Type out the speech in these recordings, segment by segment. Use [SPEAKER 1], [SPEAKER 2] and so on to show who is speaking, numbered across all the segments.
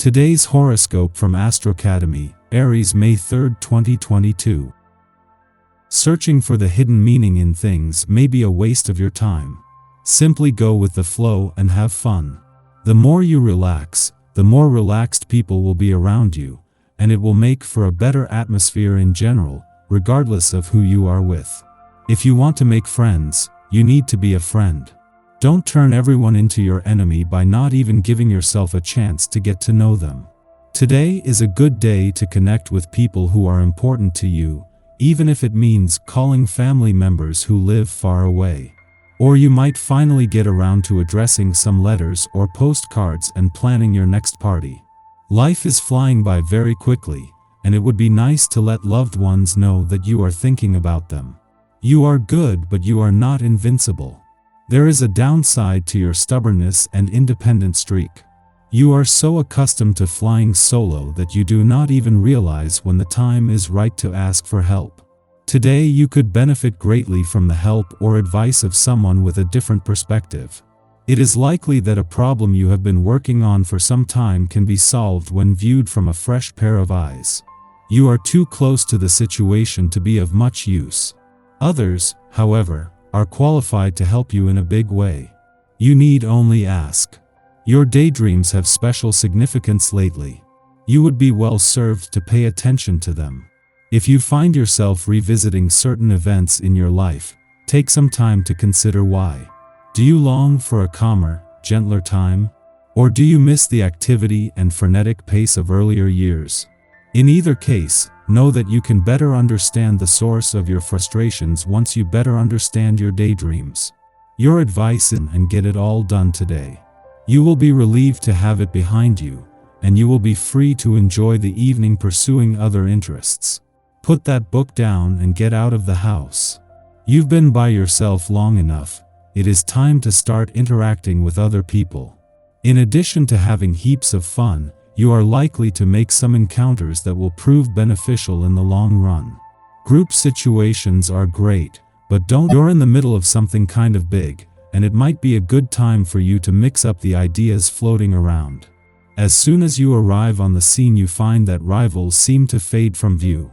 [SPEAKER 1] Today's horoscope from Astrocademy, Aries May 3, 2022. Searching for the hidden meaning in things may be a waste of your time. Simply go with the flow and have fun. The more you relax, the more relaxed people will be around you, and it will make for a better atmosphere in general, regardless of who you are with. If you want to make friends, you need to be a friend. Don't turn everyone into your enemy by not even giving yourself a chance to get to know them. Today is a good day to connect with people who are important to you, even if it means calling family members who live far away. Or you might finally get around to addressing some letters or postcards and planning your next party. Life is flying by very quickly, and it would be nice to let loved ones know that you are thinking about them. You are good, but you are not invincible. There is a downside to your stubbornness and independent streak. You are so accustomed to flying solo that you do not even realize when the time is right to ask for help. Today you could benefit greatly from the help or advice of someone with a different perspective. It is likely that a problem you have been working on for some time can be solved when viewed from a fresh pair of eyes. You are too close to the situation to be of much use. Others, however, are qualified to help you in a big way. You need only ask. Your daydreams have special significance lately. You would be well served to pay attention to them. If you find yourself revisiting certain events in your life, take some time to consider why. Do you long for a calmer, gentler time? Or do you miss the activity and frenetic pace of earlier years? In either case, know that you can better understand the source of your frustrations once you better understand your daydreams. Your advice is and get it all done today. You will be relieved to have it behind you, and you will be free to enjoy the evening pursuing other interests. Put that book down and get out of the house. You've been by yourself long enough. It is time to start interacting with other people. In addition to having heaps of fun, you are likely to make some encounters that will prove beneficial in the long run. Group situations are great, but you're in the middle of something kind of big, and it might be a good time for you to mix up the ideas floating around. As soon as you arrive on the scene, you find that rivals seem to fade from view.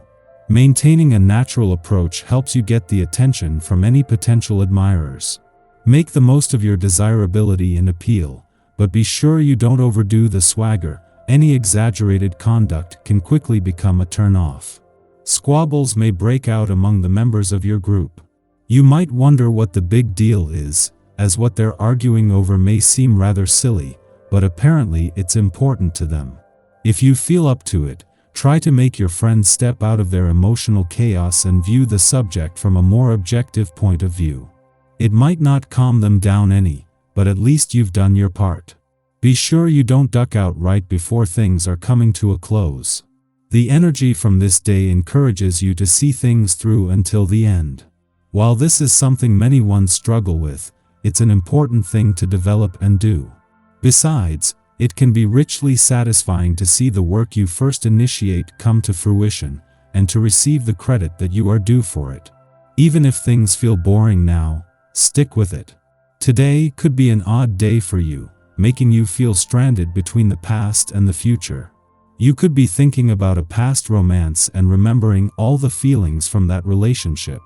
[SPEAKER 1] Maintaining a natural approach helps you get the attention from any potential admirers. Make the most of your desirability and appeal, but be sure you don't overdo the swagger. Any exaggerated conduct can quickly become a turn-off. Squabbles may break out among the members of your group. You might wonder what the big deal is, as what they're arguing over may seem rather silly, but apparently it's important to them. If you feel up to it, try to make your friends step out of their emotional chaos and view the subject from a more objective point of view. It might not calm them down any, but at least you've done your part. Be sure you don't duck out right before things are coming to a close. The energy from this day encourages you to see things through until the end. While this is something many ones struggle with, it's an important thing to develop and do. Besides, it can be richly satisfying to see the work you first initiate come to fruition, and to receive the credit that you are due for it. Even if things feel boring now, stick with it. Today could be an odd day for you, making you feel stranded between the past and the future. You could be thinking about a past romance and remembering all the feelings from that relationship.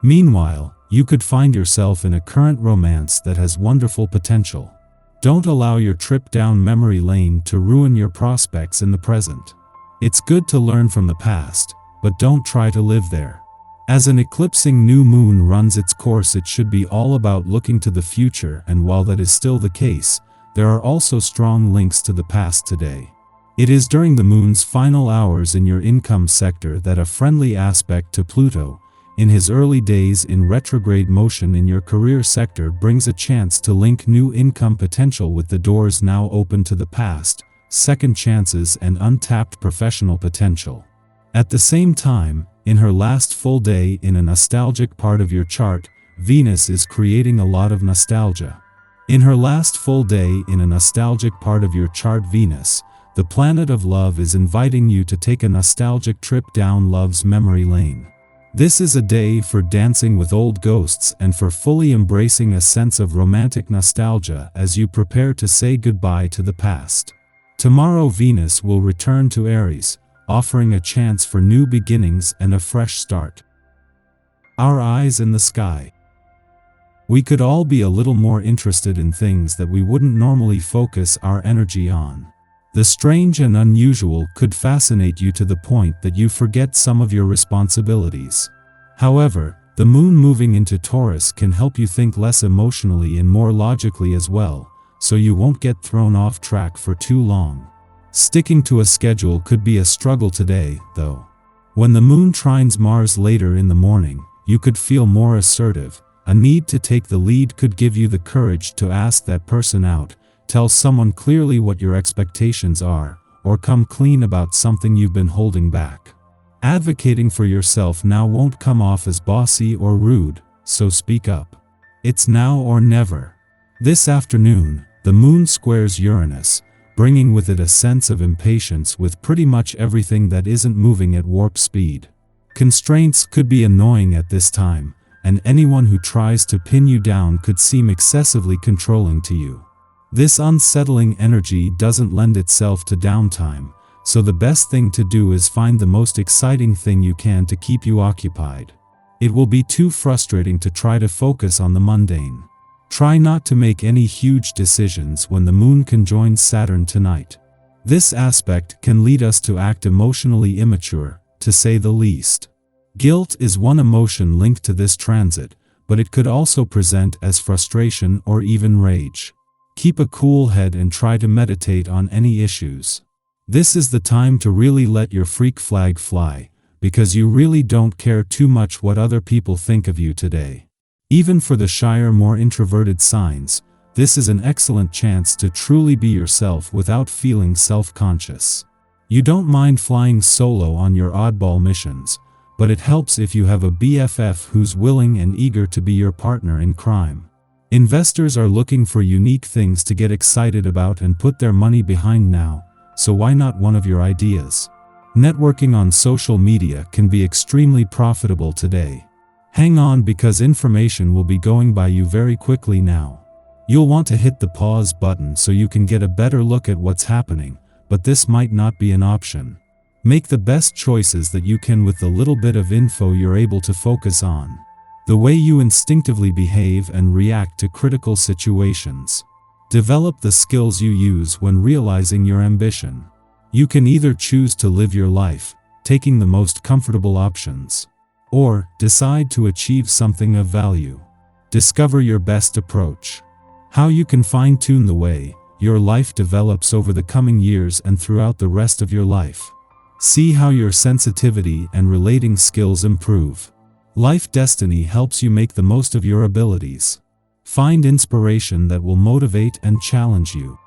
[SPEAKER 1] Meanwhile, you could find yourself in a current romance that has wonderful potential. Don't allow your trip down memory lane to ruin your prospects in the present. It's good to learn from the past, but don't try to live there. As an eclipsing new moon runs its course, it should be all about looking to the future, and while that is still the case, there are also strong links to the past today. It is during the moon's final hours in your income sector that a friendly aspect to Pluto, in his early days in retrograde motion in your career sector, brings a chance to link new income potential with the doors now open to the past, second chances, and untapped professional potential. At the same time, in her last full day in a nostalgic part of your chart, Venus is creating a lot of nostalgia. In her last full day in a nostalgic part of your chart, Venus, the planet of love, is inviting you to take a nostalgic trip down love's memory lane. This is a day for dancing with old ghosts and for fully embracing a sense of romantic nostalgia as you prepare to say goodbye to the past. Tomorrow Venus will return to Aries, offering a chance for new beginnings and a fresh start. Our eyes in the sky. We could all be a little more interested in things that we wouldn't normally focus our energy on. The strange and unusual could fascinate you to the point that you forget some of your responsibilities. However, the moon moving into Taurus can help you think less emotionally and more logically as well, so you won't get thrown off track for too long. Sticking to a schedule could be a struggle today, though. When the moon trines Mars later in the morning, you could feel more assertive. A need to take the lead could give you the courage to ask that person out, tell someone clearly what your expectations are, or come clean about something you've been holding back. Advocating for yourself now won't come off as bossy or rude, so speak up. It's now or never. This afternoon, the moon squares Uranus, bringing with it a sense of impatience with pretty much everything that isn't moving at warp speed. Constraints could be annoying at this time, and anyone who tries to pin you down could seem excessively controlling to you. This unsettling energy doesn't lend itself to downtime, so the best thing to do is find the most exciting thing you can to keep you occupied. It will be too frustrating to try to focus on the mundane. Try not to make any huge decisions when the moon conjoins Saturn tonight. This aspect can lead us to act emotionally immature, to say the least. Guilt is one emotion linked to this transit, but it could also present as frustration or even rage. Keep a cool head and try to meditate on any issues. This is the time to really let your freak flag fly, because you really don't care too much what other people think of you today. Even for the shyer, more introverted signs, this is an excellent chance to truly be yourself without feeling self-conscious. You don't mind flying solo on your oddball missions, but it helps if you have a BFF who's willing and eager to be your partner in crime. Investors are looking for unique things to get excited about and put their money behind now, so why not one of your ideas? Networking on social media can be extremely profitable today. Hang on, because information will be going by you very quickly now. You'll want to hit the pause button so you can get a better look at what's happening, but this might not be an option. Make the best choices that you can with the little bit of info you're able to focus on. The way you instinctively behave and react to critical situations. Develop the skills you use when realizing your ambition. You can either choose to live your life, taking the most comfortable options, or decide to achieve something of value. Discover your best approach. How you can fine-tune the way your life develops over the coming years and throughout the rest of your life. See how your sensitivity and relating skills improve. Life destiny helps you make the most of your abilities. Find inspiration that will motivate and challenge you.